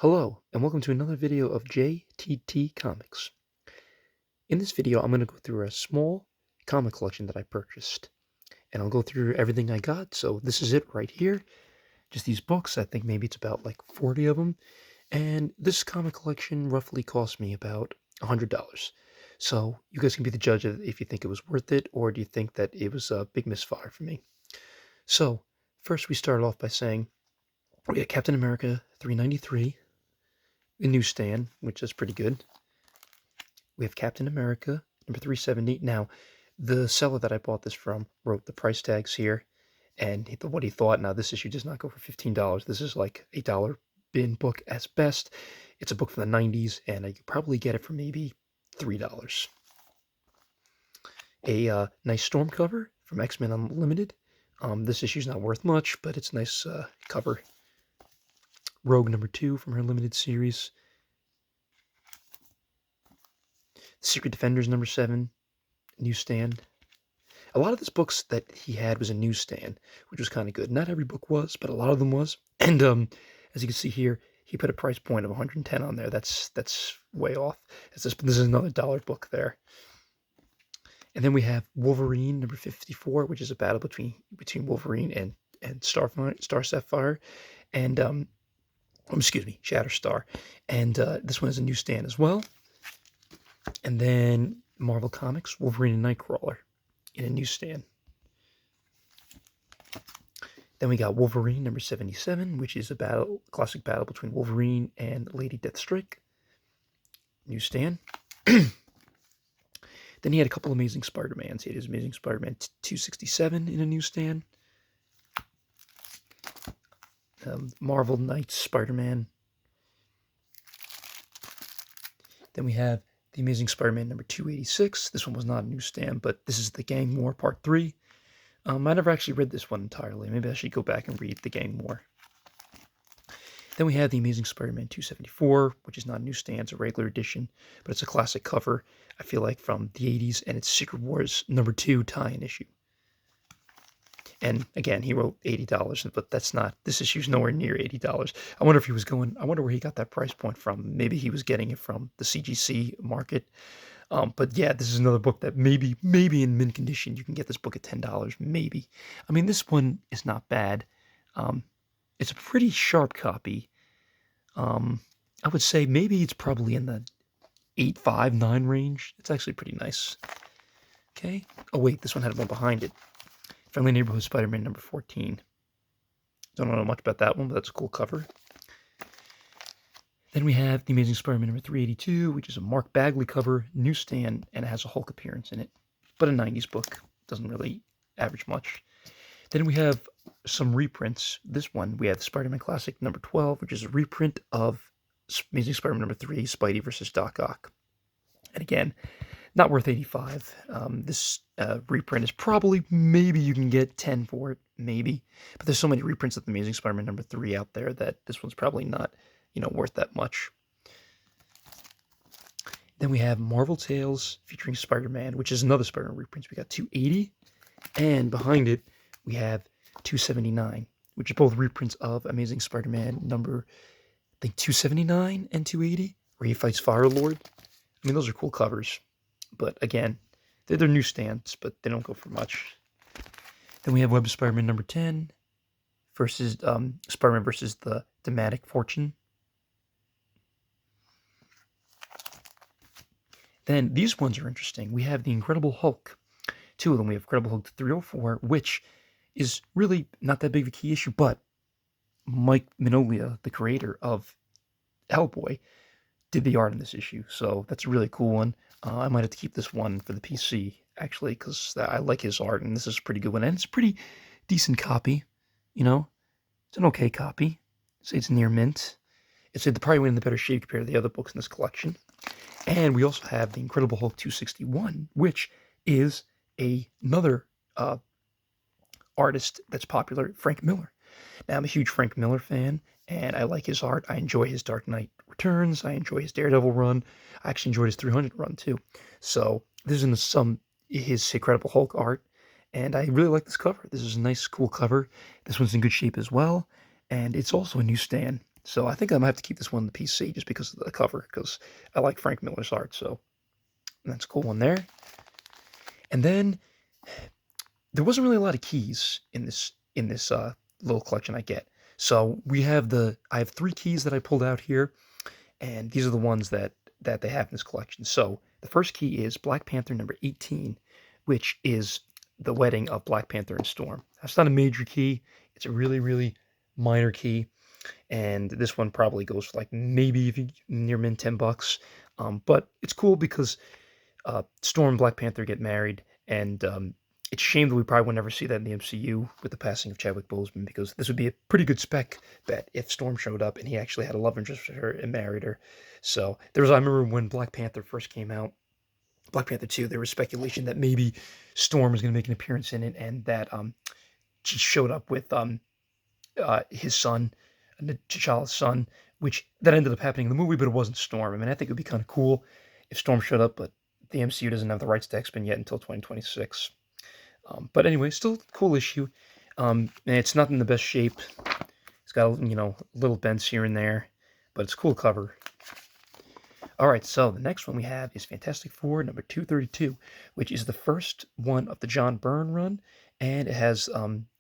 Hello, and welcome to another video of JTT Comics. In this video, I'm going to go through a small comic collection that I purchased, and I'll go through everything I got. So this is it right here, just these books. I think maybe it's about like 40 of them, and this comic collection roughly cost me about $100. So you guys can be the judge of if you think it was worth it, or do you think that it was a big misfire for me. So first, we started off by saying we got Captain America 393. The newsstand, which is pretty good. We have Captain America, number 370. Now, the seller that I bought this from wrote the price tags here and what he thought. Now, this issue does not go for $15. This is like a dollar bin book at best. It's a book from the 90s, and I could probably get it for maybe $3. A nice storm cover from X-Men Unlimited. This issue's not worth much, but it's a nice cover. Rogue number 2 from her limited series. Secret Defenders number 7, newsstand. A lot of these books that he had was a newsstand, which was kind of good. Not every book was, but a lot of them was. And as you can see here, he put a price point of 110 on there. That's way off. This is another dollar book there. And then we have Wolverine number 54, which is a battle between Wolverine and Star Sapphire, and excuse me, Shatterstar. And this one is a newsstand as well. And then Marvel Comics, Wolverine and Nightcrawler in a newsstand. Then we got Wolverine number 77, which is a classic battle between Wolverine and Lady Deathstrike. Newsstand. Then he had a couple Amazing Spider-Mans. He had his Amazing Spider-Man 267 in a newsstand. Marvel Knights Spider-Man. Then we have The Amazing Spider-Man number 286. This one was not a newsstand, but this is the Gang War Part 3. I never actually read this one entirely. Maybe I should go back and read the Gang War. Then we have The Amazing Spider-Man 274, which is not a newsstand, it's a regular edition, but it's a classic cover, I feel like, from the 80s, and it's Secret Wars number 2 tie-in issue. And again, he wrote $80, but this issue's nowhere near $80. I wonder where he got that price point from. Maybe he was getting it from the CGC market. But yeah, this is another book that maybe in mint condition, you can get this book at $10, maybe. I mean, this one is not bad. It's a pretty sharp copy. I would say maybe it's probably in the 8.5, 9 range. It's actually pretty nice. Okay. Oh wait, this one had one behind it. Friendly Neighborhood Spider-Man number 14. Don't know much about that one, but that's a cool cover. Then we have The Amazing Spider-Man number 382, which is a Mark Bagley cover, newsstand, and it has a Hulk appearance in it. But a 90s book. Doesn't really average much. Then we have some reprints. This one, we have Spider-Man Classic number 12, which is a reprint of Amazing Spider-Man number 3, Spidey versus Doc Ock. And again, not worth 85. This reprint is probably, maybe you can get 10 for it, maybe. But there's so many reprints of The Amazing Spider-Man number 3 out there that this one's probably not, worth that much. Then we have Marvel Tales featuring Spider-Man, which is another Spider-Man reprint. We got 280, and behind it, we have 279, which are both reprints of Amazing Spider-Man number, I think, 279 and 280, where he fights Firelord. I mean, those are cool covers. But again, they're newsstands, but they don't go for much. Then we have Web of Spider-Man number 10 versus Spider-Man versus the Dematic Fortune. Then these ones are interesting. We have the Incredible Hulk. 2 of them. We have Incredible Hulk 304, which is really not that big of a key issue, but Mike Mignola, the creator of Hellboy, did the art in this issue, so that's a really cool one. I might have to keep this one for the PC, actually, because I like his art, and this is a pretty good one, and it's a pretty decent copy, It's an okay copy. I'd say it's near mint. It's probably in the better shape compared to the other books in this collection. And we also have the Incredible Hulk 261, which is another artist that's popular, Frank Miller. Now, I'm a huge Frank Miller fan, and I like his art. I enjoy his Dark Knight Returns. I enjoy his Daredevil run. I actually enjoyed his 300 run, too. So this is his Incredible Hulk art, and I really like this cover. This is a nice, cool cover. This one's in good shape as well, and it's also a newsstand. So I think I might have to keep this one on the PC just because of the cover, because I like Frank Miller's art. So that's a cool one there. And then there wasn't really a lot of keys in this little collection I get. So I have three keys that I pulled out here, and these are the ones that they have in this collection. So the first key is Black Panther number 18, which is the wedding of Black Panther and Storm. That's not a major key. It's a really, really minor key, and this one probably goes for like maybe if you near mint $10. But it's cool because Storm and Black Panther get married, and it's a shame that we probably will never see that in the MCU with the passing of Chadwick Boseman, because this would be a pretty good spec bet if Storm showed up and he actually had a love interest for her and married her. So I remember when Black Panther first came out, Black Panther 2, there was speculation that maybe Storm was going to make an appearance in it, and that she showed up with his son, T'Challa's son, which that ended up happening in the movie, but it wasn't Storm. I mean, I think it would be kind of cool if Storm showed up, but the MCU doesn't have the rights to X-Men yet until 2026. But anyway, still a cool issue. And it's not in the best shape. It's got, little bends here and there, but it's a cool cover. All right, so the next one we have is Fantastic Four number 232, which is the first one of the John Byrne run, and it has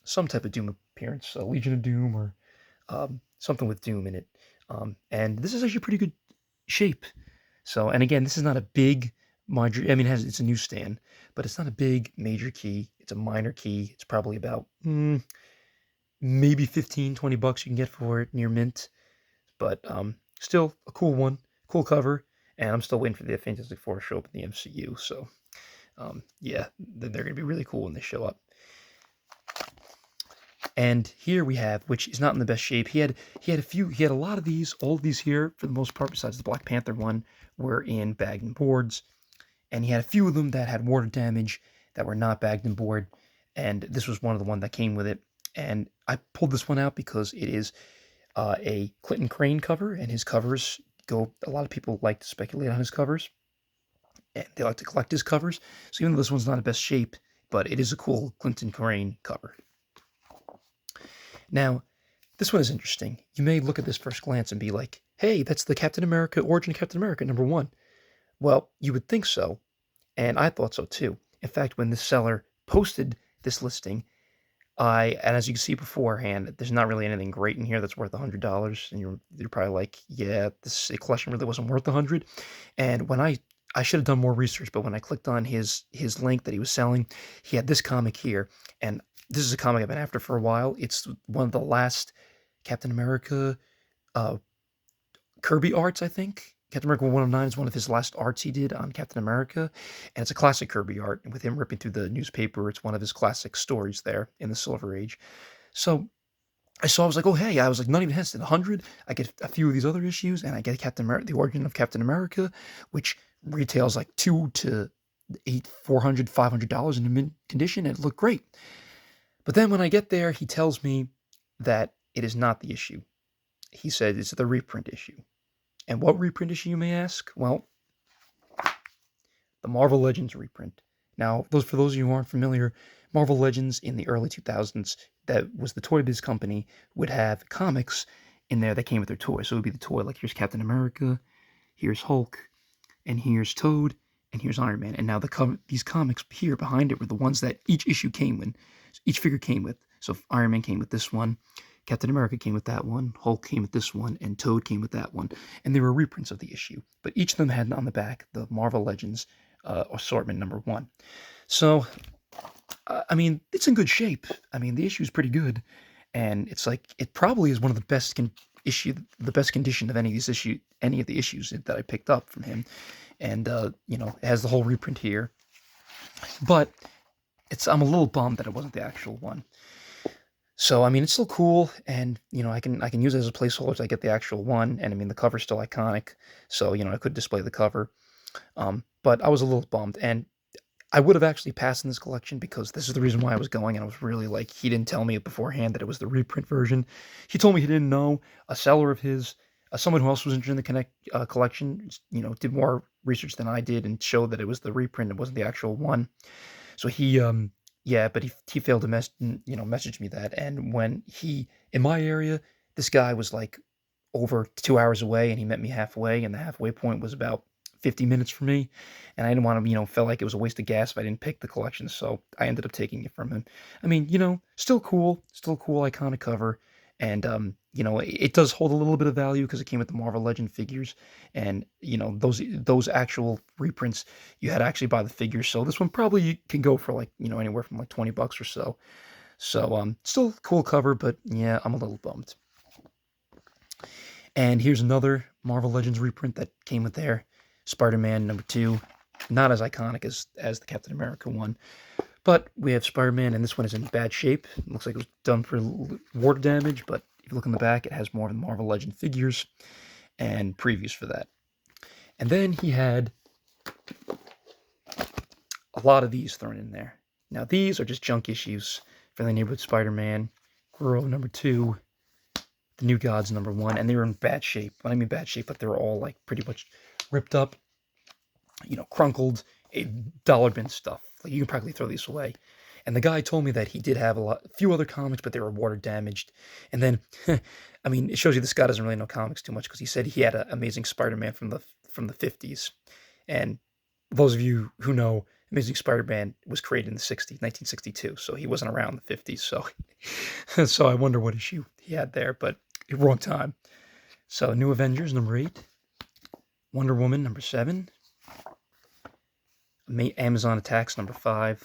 some type of Doom appearance, Legion of Doom or something with Doom in it. And this is actually pretty good shape. So, and again, this is not a big major. I mean, it's a newsstand, but it's not a big major key. It's a minor key. It's probably about maybe 15, $20 you can get for it near mint. But still a cool one, cool cover. And I'm still waiting for the Fantastic Four to show up in the MCU. So yeah, they're going to be really cool when they show up. And here we have, which is not in the best shape. He had a lot of these. All of these here, for the most part, besides the Black Panther one, were in bagged and boards. And he had a few of them that had water damage that were not bagged and board. And this was one of the ones that came with it. And I pulled this one out because it is a Clinton Crane cover, and his covers go. A lot of people like to speculate on his covers, and they like to collect his covers. So even though this one's not in best shape, but it is a cool Clinton Crane cover. Now, this one is interesting. You may look at this first glance and be like, hey, that's the Captain America, Origin of Captain America, number 1. Well, you would think so, and I thought so too. In fact, when this seller posted this listing, and as you can see beforehand, there's not really anything great in here that's worth $100, and you're probably like, yeah, this collection really wasn't worth $100. And when I should have done more research, but when I clicked on his link that he was selling, he had this comic here, and this is a comic I've been after for a while. It's one of the last Captain America Kirby arts, I think. Captain America 109 is one of his last arts he did on Captain America, and it's a classic Kirby art, and with him ripping through the newspaper, it's one of his classic stories there in the Silver Age. So I was like, oh, hey, I was like, not even hesitant, 100, I get a few of these other issues, and I get Captain America, the Origin of Captain America, which retails like $200 to $400, $500 in mint condition, and it looked great. But then when I get there, he tells me that it is not the issue. He said it's the reprint issue. And what reprint issue, you may ask? Well, the Marvel Legends reprint. Now, for those of you who aren't familiar, Marvel Legends in the early 2000s, that was the Toy Biz company, would have comics in there that came with their toys. So it would be the toy, like here's Captain America, here's Hulk, and here's Toad, and here's Iron Man. And now these comics here behind it were the ones that each issue came with, each figure came with. So Iron Man came with this one, Captain America came with that one, Hulk came with this one, and Toad came with that one. And they were reprints of the issue. But each of them had on the back the Marvel Legends assortment number 1. So, I mean, it's in good shape. I mean, the issue is pretty good. And it's like, it probably is one of the best the best condition of any of the issues that I picked up from him. And, it has the whole reprint here. But I'm a little bummed that it wasn't the actual one. So, I mean, it's still cool, and, I can use it as a placeholder to get the actual one, and, I mean, the cover's still iconic, so, I could display the cover. But I was a little bummed, and I would have actually passed in this collection because this is the reason why I was going, and I was really like, he didn't tell me beforehand that it was the reprint version. He told me he didn't know. A seller of his, someone who else was interested in the collection, did more research than I did and showed that it was the reprint, it wasn't the actual one. So but he failed to message me that. And when in my area, this guy was like over 2 hours away, and he met me halfway, and the halfway point was about 50 minutes for me, and I didn't want to, felt like it was a waste of gas if I didn't pick the collection, so I ended up taking it from him. I mean, still cool, iconic cover, and it does hold a little bit of value because it came with the Marvel Legend figures, and those actual reprints you had to actually buy the figures. So this one probably can go for like anywhere from like $20 or so. So still cool cover, but yeah, I'm a little bummed. And here's another Marvel Legends reprint that came with there, Spider-Man #2. Not as iconic as the Captain America one, but we have Spider-Man, and this one is in bad shape. It looks like it was done for water damage, but if you look in the back, it has more of the Marvel Legend figures and previews for that. And then he had a lot of these thrown in there. Now, these are just junk issues for the Neighborhood Spider-Man, Grow #2, the New Gods #1, and they were in bad shape. When I mean bad shape, but they were all like pretty much ripped up, crunkled, dollar bin stuff. Like, you can practically throw these away. And the guy told me that he did have a few other comics, but they were water damaged. And then, I mean, it shows you this guy doesn't really know comics too much, because he said he had an Amazing Spider-Man from the 50s. And those of you who know, Amazing Spider-Man was created in the 60s, 1962, so he wasn't around in the 50s. So, so I wonder what issue he had there, but wrong time. So, New Avengers #8, Wonder Woman #7, Amazon Attacks #5,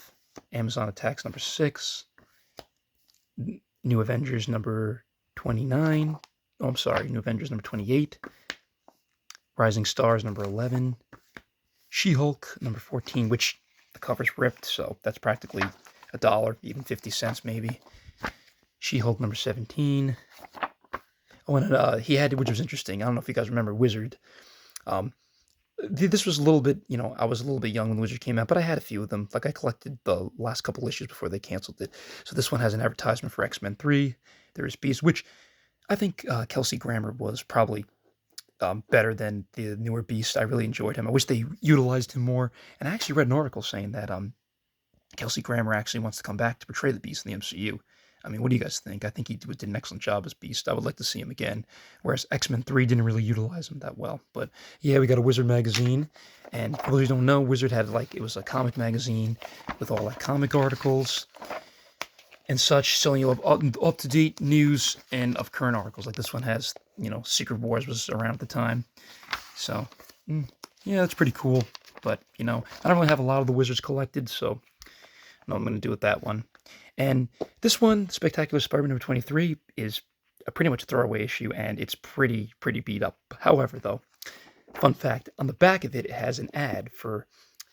Amazon Attacks #6, New Avengers #29. Oh, I'm sorry, New Avengers #28, Rising Stars #11, She-Hulk #14, which the cover's ripped, so that's practically $1, even 50 cents maybe. She-Hulk #17. Oh, and he had, which was interesting, I don't know if you guys remember Wizard. This was a little bit, I was a little bit young when Wizard came out, but I had a few of them. Like, I collected the last couple issues before they canceled it. So this one has an advertisement for X-Men 3. There is Beast, which I think Kelsey Grammer was probably better than the newer Beast. I really enjoyed him. I wish they utilized him more. And I actually read an article saying that Kelsey Grammer actually wants to come back to portray the Beast in the MCU. I mean, what do you guys think? I think he did an excellent job as Beast. I would like to see him again, whereas X-Men 3 didn't really utilize him that well. But yeah, we got a Wizard magazine, and for those who don't know, Wizard had it was a comic magazine with all like comic articles and such, showing you up-to-date news and of current articles. Like this one has, Secret Wars was around at the time. So, yeah, that's pretty cool. But, I don't really have a lot of the Wizards collected, so no, I'm going to do with that one. And this one, Spectacular Spider-Man #23, is a pretty much a throwaway issue, and it's pretty beat up. However, though, fun fact, on the back of it, it has an ad for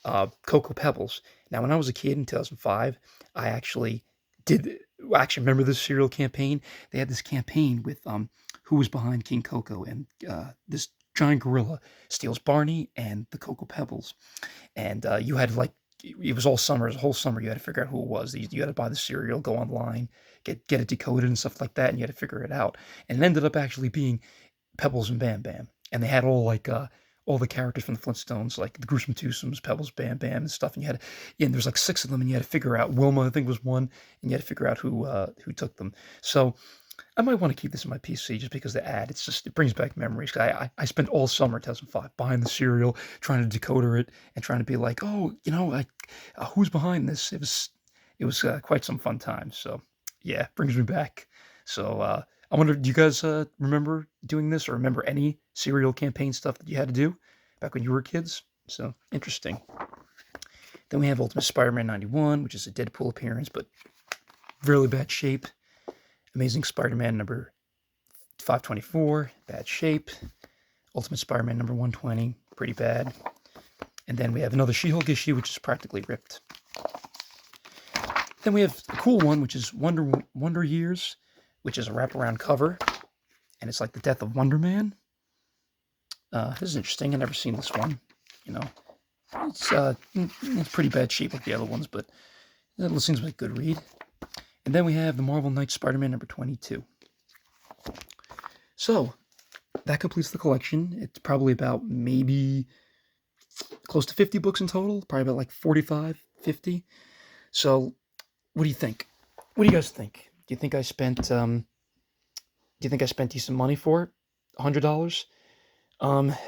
Cocoa Pebbles. Now, when I was a kid in 2005, I actually remember this cereal campaign. They had this campaign with who was behind King Coco, and this giant gorilla steals Barney and the Cocoa Pebbles. And you had it was all summer, it was a whole summer. You had to figure out who it was. You had to buy the cereal, go online, get it decoded and stuff like that, and you had to figure it out. And it ended up actually being Pebbles and Bam Bam. And they had all the characters from the Flintstones, like the Gruesome Twosomes, Pebbles, Bam Bam, and stuff. And and there's like 6 of them, and you had to figure out. Wilma, I think, was one, and you had to figure out who took them. So I might want to keep this in my PC just because the ad, it brings back memories. I spent all summer 2005 buying the cereal, trying to decoder it, and trying to be like, oh, who's behind this? It was quite some fun time. So yeah, brings me back. So I wonder, do you guys remember doing this, or remember any cereal campaign stuff that you had to do back when you were kids? So interesting. Then we have Ultimate Spider-Man #91, which is a Deadpool appearance, but really bad shape. Amazing Spider-Man #524, bad shape. Ultimate Spider-Man #120, pretty bad. And then we have another She-Hulk issue, which is practically ripped. Then we have a cool one, which is Wonder Years, which is a wraparound cover, and it's like the death of Wonder Man. This is interesting. I've never seen this one. It's pretty bad shape like the other ones, but it seems like a good read. And then we have the Marvel Knights Spider-Man #22. So, that completes the collection. It's probably about maybe close to 50 books in total. Probably about like 45, 50. So, what do you think? What do you guys think? Do you think I spent decent money for it? $100.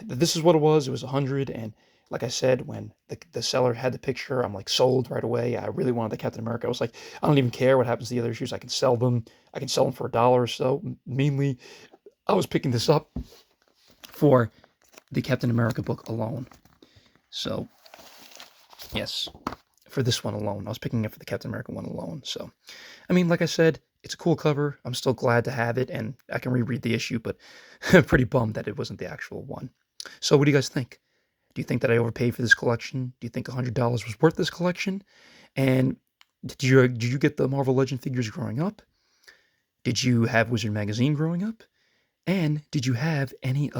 This is what it was. It was 100, and like I said, when the seller had the picture, I'm like sold right away. I really wanted the Captain America. I was like, I don't even care what happens to the other issues. I can sell them. I can sell them for $1 or so. Mainly, I was picking this up for the Captain America book alone. So, yes, for this one alone. I was picking it for the Captain America one alone. So, I mean, like I said, it's a cool cover. I'm still glad to have it, and I can reread the issue, but I'm pretty bummed that it wasn't the actual one. So, what do you guys think? Do you think that I overpaid for this collection? Do you think $100 was worth this collection? And did you get the Marvel Legend figures growing up? Did you have Wizard Magazine growing up? And did you have any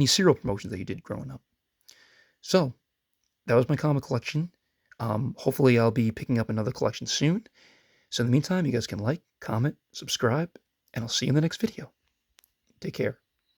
serial promotions that you did growing up? So that was my comic collection. Hopefully I'll be picking up another collection soon. So in the meantime, you guys can like, comment, subscribe, and I'll see you in the next video. Take care.